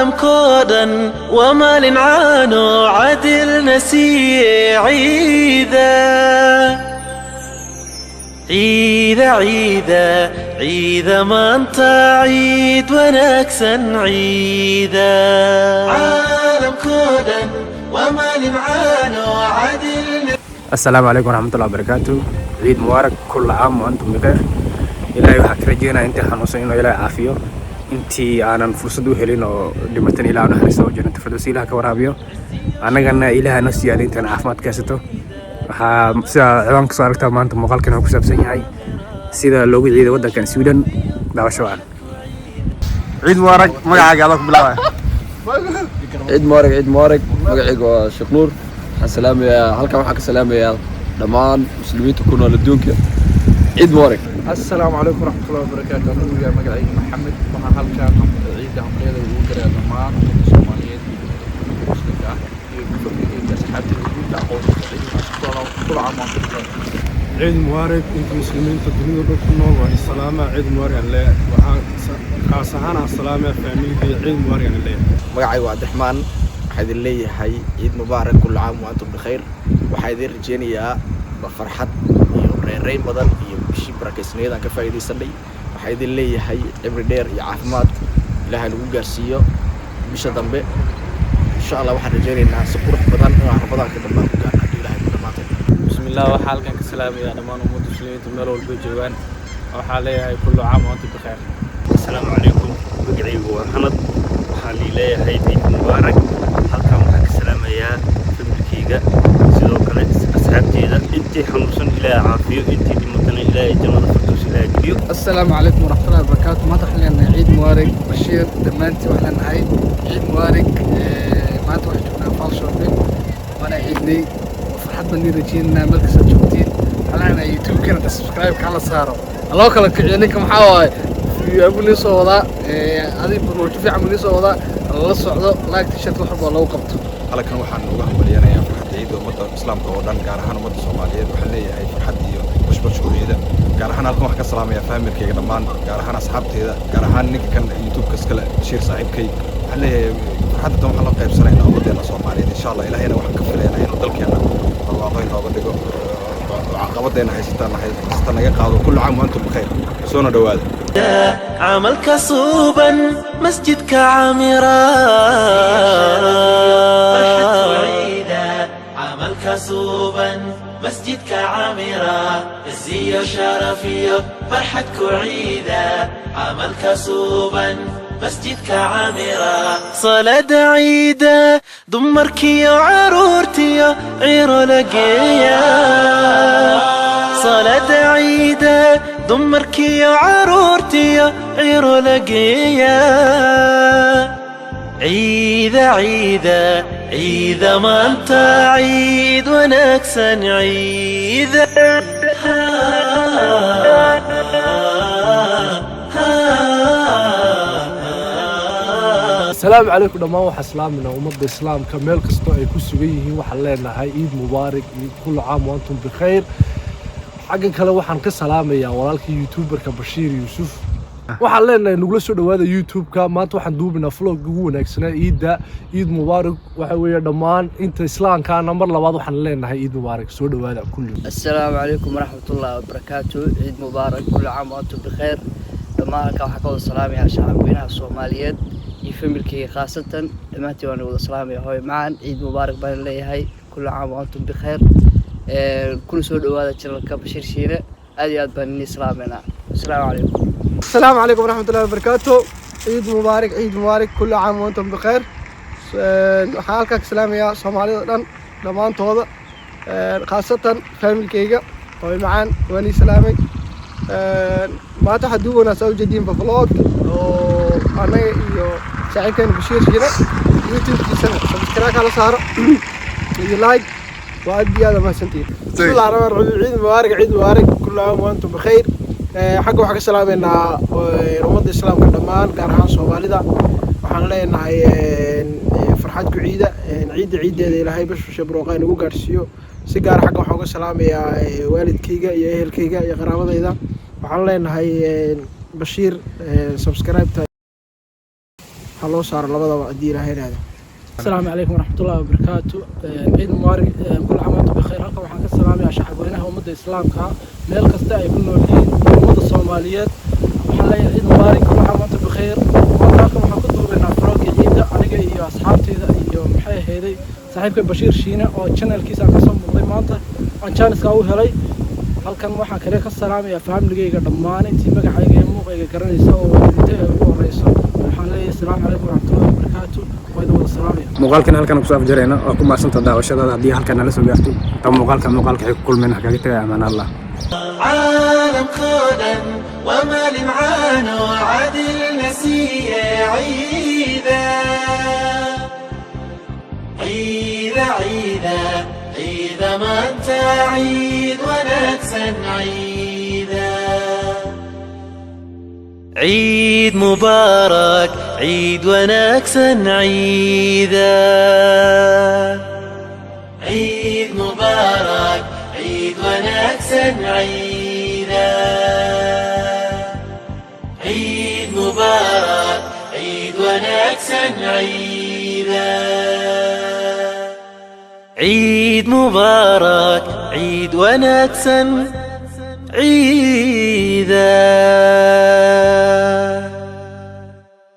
عالم كودا ومال عانو عدل نسي عيدا عيدا عيدا عيدا ما انت عيد ونكسا عيدا عالم كودا ومال عانو عدل. السلام عليكم ورحمة الله وبركاته. عيد مبارك، كل عام وأنتم بخير. إلهي waxaa ka rajeynayaa intii xanuunsan inuu Ilaahay caafiyo, intii aanan fursad u helin oo dhimatan Ilaahay u naxariisto oo jannada firdawsi Ilaahay ka waraabiyo, annagana Ilaahay noo siiyo intaan caafimaad ka haysato. waxaa sida ciwaanka soo aragtaa maanta muuqaalkan wuxuu ku saabsan yahay sida loogu ciiday waddankan Sweden. daawasho aan عيد مبارك. magacaaga aad ku bilaabay. عيد مبارك magacayga waa Sheekh Nuur. waxaan salaamayaa halkan, waxaan ka salaamayaa dhammaan muslimiinta ku nool adduunka. عيد مبارك. السلام عليكم ورحمة الله وبركاته. أنا مقعد محمد وأنا هالكان عيد عمرية وقرا دمان الصوماليين مسلمة في أصحابي كل عام وأنتم بخير. عيد مبارك انتم مسلمين تدريون كل وهي السلامة. عيد مبارك الله خاصة السلامة فاميلي. عيد مبارك الله. magacaygu waa Abdiraxmaan. waxaan idin leeyahay ciid mubaarak kullu caam wa antum bikhair. waxaan idin rajeynayaa farxad iyo reereyn badan iyo bishii barakeysnayd aan ka faa'iideysanay. waxaan idin leeyahay cimri dheer iyo caafimaad Ilaahay lagu gaarsiiyo bisha dambe. insha Allah waxaan rajeynaynaa si qurux badan oo Ramadaan ka dambe ku gaarno Ilaahay ku dhamaatay. bismillah. waxaan halkan ka salaamayaa dhammaan ummadda muslimiinta meel walba joogaan. waxaan leeyahay kullu caam wa antum bikhair. السلام عليكم. magacaygu waa Maxamed. waxaan leeyahay ciid mubaarak. halkan waxaan ka salaamayaa familkayga, sidoo kale asxaabteyda. intii xanuunsan Ilaahay caafiyo, intii dhimatana Ilaahay jannada firdawsi Ilaahay geliyo. السلام عليكم ورحمة الله وبركاته. ما تحلينا عيد مبارك بشير دمانتي وإحنا نهاي عيد مبارك. ما توحشونا فال شوبين وأنا عيدني وفرحت بني رجينا مركز الجوتين. حلقنا يوتيوب كنا سبسكرايب كعلى صاروا الله كلك يعني حواي في أبو لي صودا. هذه بروج في عملي صودا الله صعدا لايك تيشرت وحب الله وقبته. halkan waxaan uga hambalyeeyaa farxadda ciid ummadda islaamka oo dhan, gaar ahaan ummadda Soomaaliyeed. waxaan leeyahay farxad iyo bashbashkooda. gaar ahaan halkan waxaan ka salaamayaa familkayga dhammaan, gaar ahaan asxaabteyda, gaar ahaan ninka kan YouTube-ka iskale Bashiir saaxiibkay. waxaan leeyahay farxadda waxaan la qaybsanaynaa ummaddeena Soomaaliyeed. insha Allah Ilaahayna waxaan ka filaynaa inuu dalkeena barwaaqo inooga dhigo, caqabaddeena haysata naga qaado. kullu caam wa antum bikhair. soona dhawaada. عملك صوبا مسجدك عامرا عملك صوبا مسجدك عامرا عزية وشرفية فرحتك عيدا. عملك صوبا مسجدك عامرا صلاة عيدا دمرك يا عرورتي يا عير لقيا. صلاة عيدا دمرك يا عرورتي يا عير لقيا. عيدا عيدا عيدا ما انت عيد ونكسا عيدا. السلام عليكم دمان. waxaa islaamina ummadda islaamka meel kasto ay ku sugan yihiin. waxaan leenahay ciid mubaarak iyo kullu caam wa antum bikhair. xaggan kale waxaan ka salaamayaa walaalkii youtuberka Bashiir Yuusuf. waxaan leenahay nagula soo dhawaada YouTube-ka. maanta waxaan duubinaa vlog ugu wanaagsanaa ciidda. ciid mubaarak waxa weeye dhammaan inta islaamka mar labaad waxaan leenahay ciid mubaarak. soo dhawaada kullu. السلام عليكم ورحمة الله وبركاته. عيد مبارك كل عام وأنتم بخير. دمان halkan waxaan ka wada salaamayaa shacabweynaha Soomaaliyeed iyo familkayga khaasatan. dhammaantiin waan wada salaamayaa hooyo macaan. ciid mubaarak baan leeyahay كل عام وأنتم بخير. كل soo dhawaada channelka Bashiir Shiine. aad iyo aad baan idin salaameynaa. السلام عليكم. السلام عليكم ورحمة الله وبركاته. عيد مبارك عيد مبارك كل عام وأنتم بخير. waxaan halkan ka salaamayaa Soomaalida dhan dhammaantooda, khaasatan familkayga hooyo macaan waan idin salaamay. maanta waxaa duubanaa soo jeedinba vlog oo anaga iyo saaxiibkayna Bashiir Shiine. YouTube-kiisana subscribe kala saaro iyo like. وأد يا ما سنتين. بسم الله الرحمن الرحيم. عيد مبارك عيد مبارك كل عام وأنتم بخير. حق وحق السلام إن رمضان الإسلام كمان كارهان صوماليدا. وحنا لنا فرحتكم عيدة عيد إلى هاي بس شبروقين وقارسيو. سيجار حق وحق السلام يا والد كيجا يا أهل كيجا يا قرابة إذا. وحنا لنا هاي بشير سبسكرايب. loo saaro labadaba haddii ilaahay yidhaahdo. السلام عليكم ورحمة الله وبركاته. عيد مبارك كل عام وأنتم بخير. هلكم waxaan ka salaamayaa shacabweynaha ummadda islaamka meel kasta ay ku nool yihiin ummadda Soomaaliyeed. waxaan leeyahay ciid mubaarak كل عام وأنتم بخير. halkan waxaan ku duubaynaa vlog ciida aniga iyo asxaabteyda iyo maxay ahaydey saaxiibkay Bashiir Shiina oo channelkiisa ka soo muuqday maanta aan channelka u helay. halkan waxaan kale ka salaamayaa familygayga dhammaan intii magacayga iyo muuqayga garanaysa oo wadaintay ugu horeyso. waxaan leeyahay assalaamu calaykum waraxmatullaahi wabarakaatuh. muuqaalkan halkan ku soo afjarayna oo ku maasanta daawashadaada haddii halkan nala soo gaarto taa muuqaalka xig ku kulmayna kaga tagay amaan Allah. عالم خدا وما لمعان وعدل نسيه عيدا عيدا عيدا عيدا ما انت عيد ونكسا عيدا عيد مبارك عيد ونكسا عيدا عيد مبارك عيد ونكسا عيدا عيد مبارك عيد ونكسا عيدا عيد مبارك عيد ونكسا عيدا.